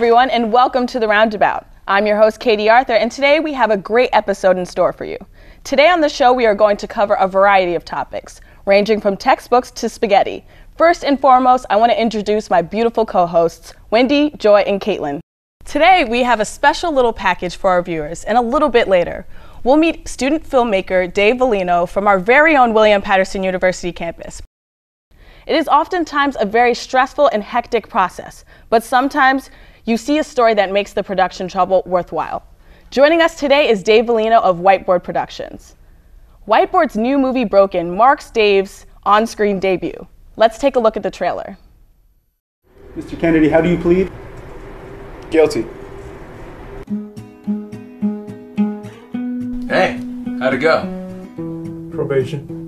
everyone, and welcome to the Roundabout. I'm your host, Katie Arthur, and today we have a great episode in store for you. Today on the show, we are going to cover a variety of topics, ranging from textbooks to spaghetti. First and foremost, I want to introduce my beautiful co-hosts, Wendy, Joy, and Caitlin. Today, we have a special little package for our viewers, and a little bit later, we'll meet student filmmaker Dave Volino from our very own William Patterson University campus. It is oftentimes a very stressful and hectic process, but sometimes you see a story that makes the production trouble worthwhile. Joining us today is Dave Volino of Whiteboard Productions. Whiteboard's new movie, Broken, marks Dave's on-screen debut. Let's take a look at the trailer. Mr. Kennedy, how do you plead? Guilty. Hey, how'd it go? Probation.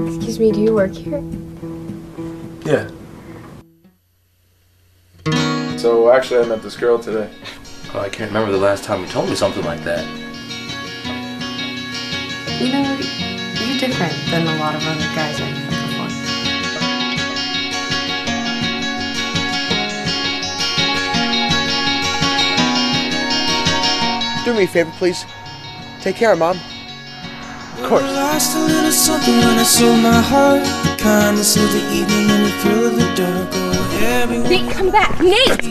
Excuse me, do you work here? Yeah. So actually I met this girl today. Oh, I can't remember the last time you told me something like that. You know, you're different than a lot of other guys I've met before. Do me a favor, please. Take care, Mom. Of course. I lost a little something when I sold my heart. The kindness of the evening and the thrill of the dark. Oh, everyone. Nate, come back! Nate!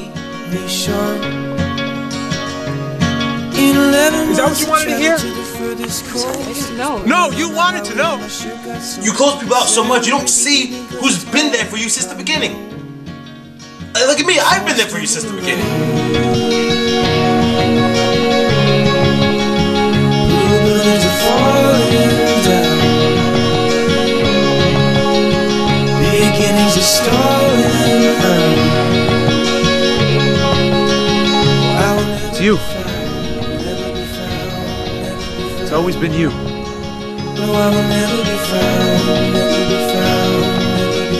Make sure. In 11 Is that what you wanted to hear? No, you wanted to know. You close people out so much you don't see who's been there for you since the beginning. Look at me, I've been there for you since the beginning. Buildings are falling down. Beginnings are stalling out. It's you. It's always been you. No, I will never be found, never be found, never be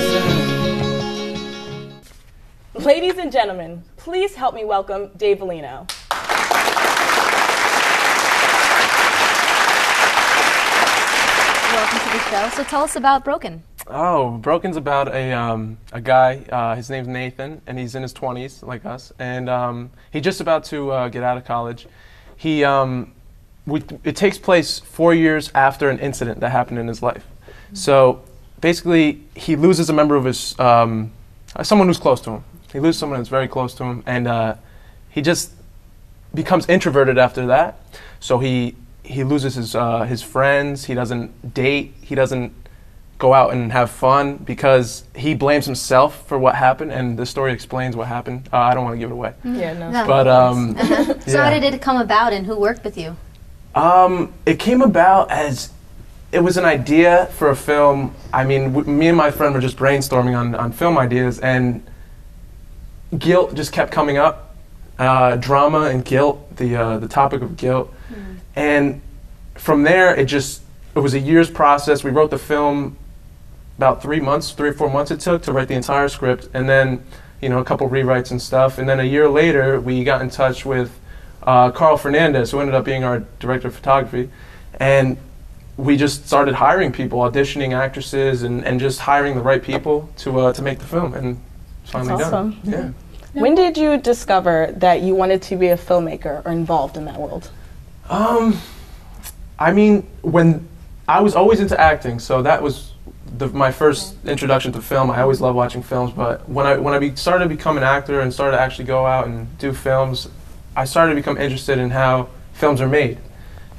found. Ladies and gentlemen, please help me welcome Dave Volino. Welcome to the show. So tell us about Broken. Oh, Broken's about a guy, his name's Nathan, and he's in his 20s, like us, and he's just about to get out of college. It takes place 4 years after an incident that happened in his life. So basically, he loses a member of his, someone who's close to him. He loses someone who's very close to him, and he just becomes introverted after that. So he loses his friends, he doesn't date, he doesn't go out and have fun because he blames himself for what happened, and the story explains what happened. I don't want to give it away. Yeah, no. But So how did it come about and who worked with you? It came about as it was an idea for a film. I mean, me and my friend were just brainstorming on film ideas, and guilt just kept coming up. Drama and guilt, the topic of guilt. And from there, it was a year's process. We wrote the film about 3 or 4 months it took to write the entire script, and then, a couple rewrites and stuff. And then a year later, we got in touch with Carl Fernandez, who ended up being our director of photography, and we just started hiring people, auditioning actresses, and just hiring the right people to make the film, and it's finally That's awesome. done. Yeah. When did you discover that you wanted to be a filmmaker or involved in that world? I mean, when I was always into acting, so that was my first introduction to film. I always loved watching films, but when I started to become an actor and started to actually go out and do films, I started to become interested in how films are made.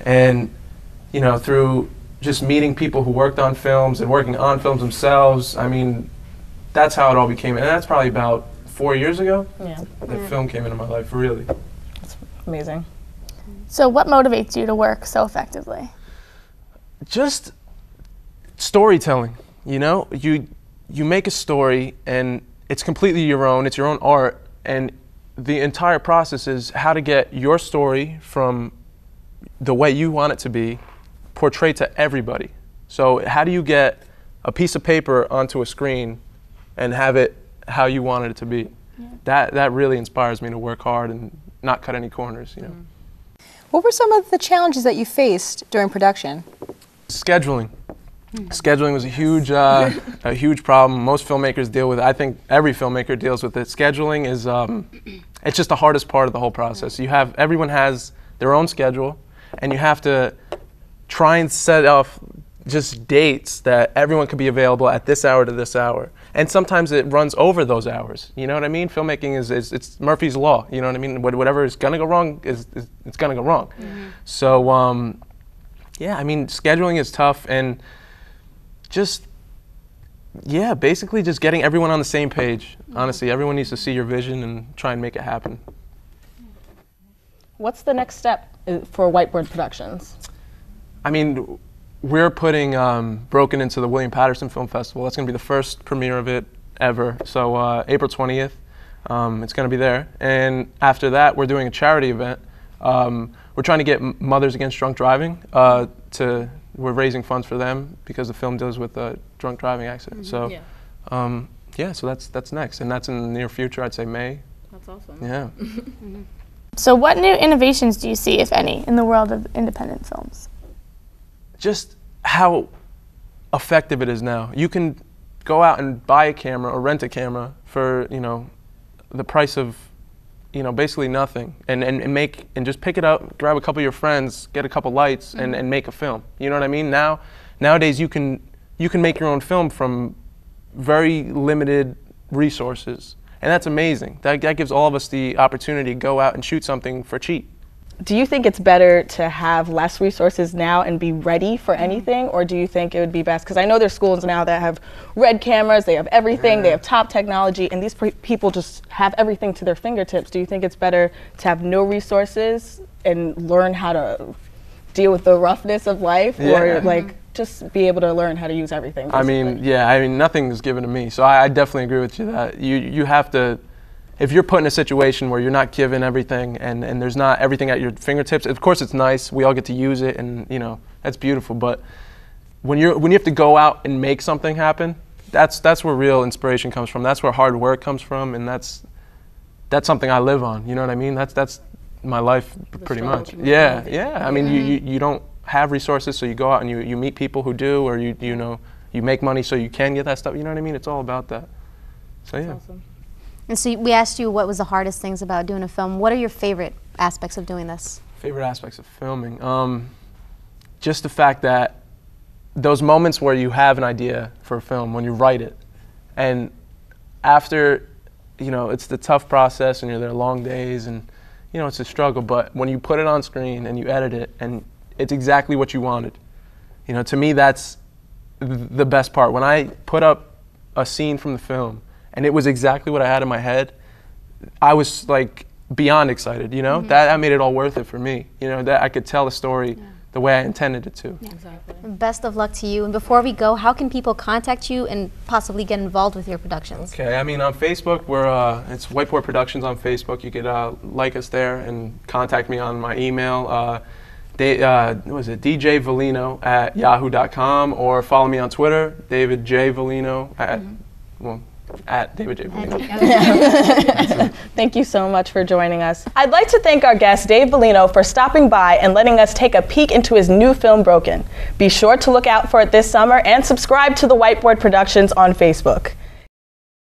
And, through just meeting people who worked on films and working on films themselves, I mean, that's how it all became. And that's probably about 4 years ago that film came into my life, really. That's amazing. So what motivates you to work so effectively? Just storytelling, You make a story and it's completely your own, it's your own art, and the entire process is how to get your story from the way you want it to be portrayed to everybody. So how do you get a piece of paper onto a screen and have it how you wanted it to be? Yeah. That really inspires me to work hard and not cut any corners, What were some of the challenges that you faced during production? Scheduling. Scheduling was a huge problem. Most filmmakers deal with it. I think every filmmaker deals with it. Scheduling is, it's just the hardest part of the whole process. Everyone has their own schedule, and you have to try and set off just dates that everyone can be available at this hour to this hour. And sometimes it runs over those hours. You know what I mean? Filmmaking it's Murphy's Law. You know what I mean? Whatever is gonna go wrong it's gonna go wrong. So yeah, I mean, scheduling is tough, and basically just getting everyone on the same page. Honestly, everyone needs to see your vision and try and make it happen. What's the next step for Whiteboard Productions? I mean, we're putting Broken into the William Patterson Film Festival. That's going to be the first premiere of it ever. So April 20th, it's going to be there. And after that, we're doing a charity event. We're trying to get Mothers Against Drunk Driving. We're raising funds for them because the film deals with a drunk driving accident. So so that's next. And that's in the near future, I'd say May. That's awesome. Yeah. So what new innovations do you see, if any, in the world of independent films? Just how effective it is now. You can go out and buy a camera or rent a camera for, the price of, basically nothing, and just pick it up, grab a couple of your friends, get a couple lights, and make a film. You know what I mean? Nowadays you can make your own film from very limited resources, and that's amazing. That gives all of us the opportunity to go out and shoot something for cheap. Do you think it's better to have less resources now and be ready for anything, or do you think it would be best? Because I know there's schools now that have red cameras, they have everything, they have top technology, and these people just have everything to their fingertips. Do you think it's better to have no resources and learn how to deal with the roughness of life, or just be able to learn how to use everything? Basically? I mean, nothing is given to me, so I definitely agree with you that you have to. If you're put in a situation where you're not given everything and there's not everything at your fingertips, of course it's nice, we all get to use it, and that's beautiful, but when you have to go out and make something happen, that's where real inspiration comes from. That's where hard work comes from, and that's something I live on. You know what I mean? That's my life pretty much. Yeah. I mean, you don't have resources, so you go out and you meet people who do, or you make money so you can get that stuff. You know what I mean? It's all about that. So yeah. That's awesome. And so we asked you what was the hardest things about doing a film. What are your favorite aspects of doing this? Favorite aspects of filming? Just the fact that those moments where you have an idea for a film, when you write it, and after, it's the tough process and you're there long days and, it's a struggle, but when you put it on screen and you edit it and it's exactly what you wanted, to me that's the best part. When I put up a scene from the film and it was exactly what I had in my head, I was beyond excited, That made it all worth it for me, that I could tell the story the way I intended it to. Yeah. Exactly. Best of luck to you. And before we go, how can people contact you and possibly get involved with your productions? Okay, I mean, on Facebook, it's Whiteboard Productions on Facebook. You could like us there and contact me on my email, DJ Volino at yahoo.com, or follow me on Twitter, David J. Volino at David J. Volino. Thank you so much for joining us. I'd like to thank our guest, Dave Volino, for stopping by and letting us take a peek into his new film, Broken. Be sure to look out for it this summer and subscribe to the Whiteboard Productions on Facebook.